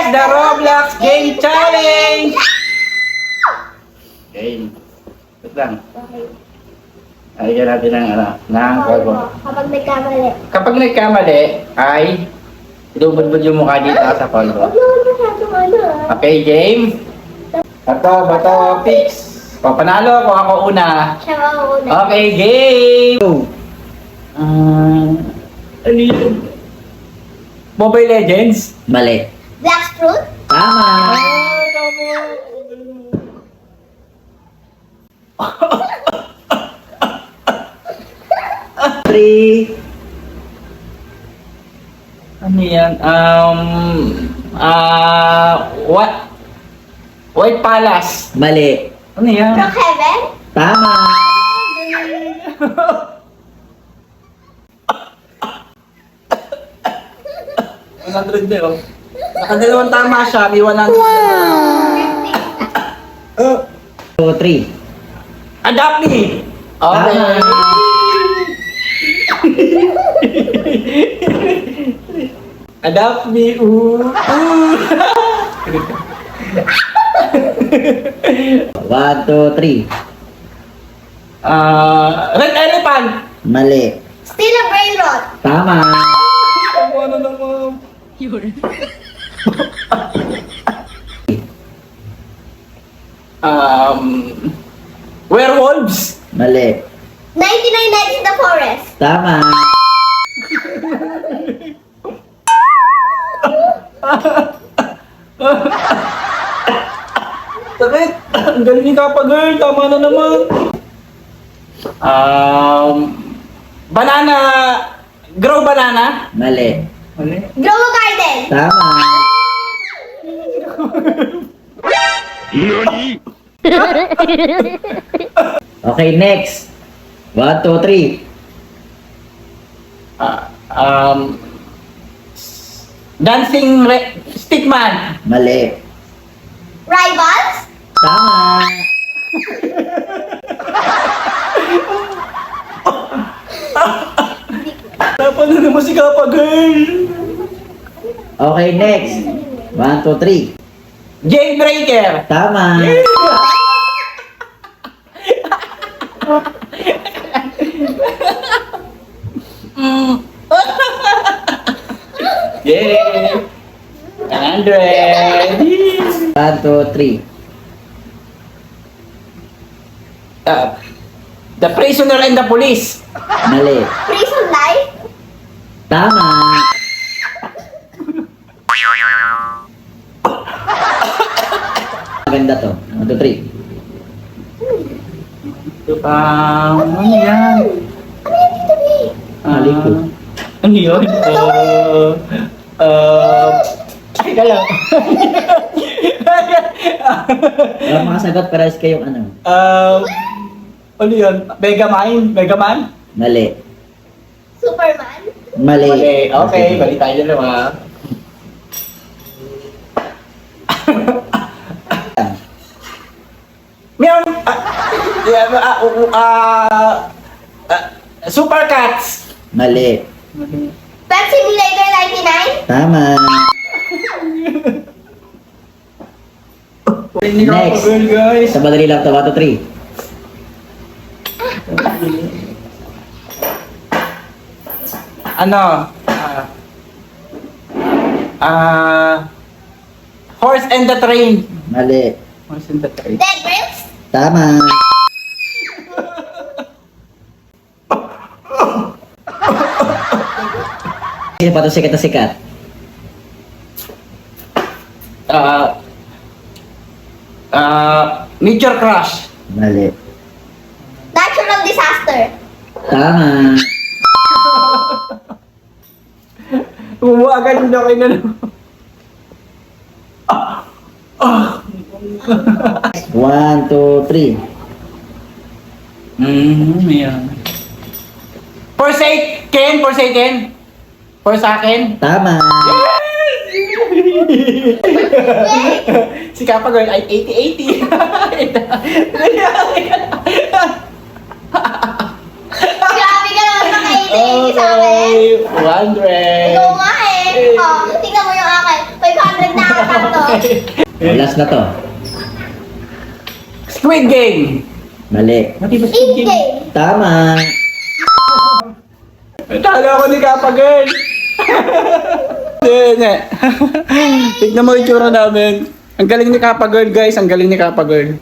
start the Roblox Game Challenge! Okay. Wait lang. Okay. Ayun natin ng Kapag nagkamali. Kapag nagkamali, ay idubudbud yung mukha dito sa polvo. Huwag naman masyadong ano ah. Okay, game? Bato, fix. Papanalo kung ako una. Siya mauna. Okay, game! Ano yun? Mobile Legends? Mali. Black fruit? Tama! Three. Ano yan? What? White Palace. Mali. Ano yan? Brookhaven? Tama! $100 din, oh. Nakadalawang tama siya, may 100. Two, three. Adopt me! Okay. Adopt me, ooh. One, two, three. Red Elephant! Mali. Still a brain rot. Tama! Ano naman? Werewolves! Mali. 99 Nights in the Forest. Tama! Sakit! Ang galing ni Kappa Girl, tama na naman. Banana, grow banana. Mali. Mali. Grow a garden. Tama! Okay, next. One, two, three. Dancing stickman. Mali. Rivals? Tama! Dapat na naman si Kappa Girl. Okay, next. One, two, three. Jailbreaker. Tama! Yay! 100! One, two, three. The prisoner and the police. Mali. Prison life? Tama! Maganda to. One, two, three. Ano yan? Ano yan dito, Bi? Mali po. Ano yun? Ay, kala. Wala mga sagot, parehas kayong ano. Ano yun? Megamind? Megaman? Mali. Superman? Mali. Okay, balik tayo dalawa. Meron, Super Cats. Mali. Pet Simulator 99? Tama. Next. Guys. Sa madali lang to. One, two, three. Ano? Horse and the Train. Mali. Horse and the Train. Dead Rails? Tama. Sino pa to sikat na sikat? Meteor Crash. Mali. Natural disaster? Tama. Agad yung laki na naman. One, two, three. Ayan. Forsaken. Forsaken. Tama. Si Kappa Girl ay 80-80. Grabe ka naman sa kainin sa akin. Okay, 100. Ikaw nga eh. Oh, tingnan mo yung akin. 500 na ata Last na to. Squid Game! Mali. Mati ba Squid Game. Tama. Talo ako ni Kappa Girl! Hindi. Tignan mo yung tsura namin. Ang galing ni Kappa Girl, guys. Ang galing ni Kappa Girl.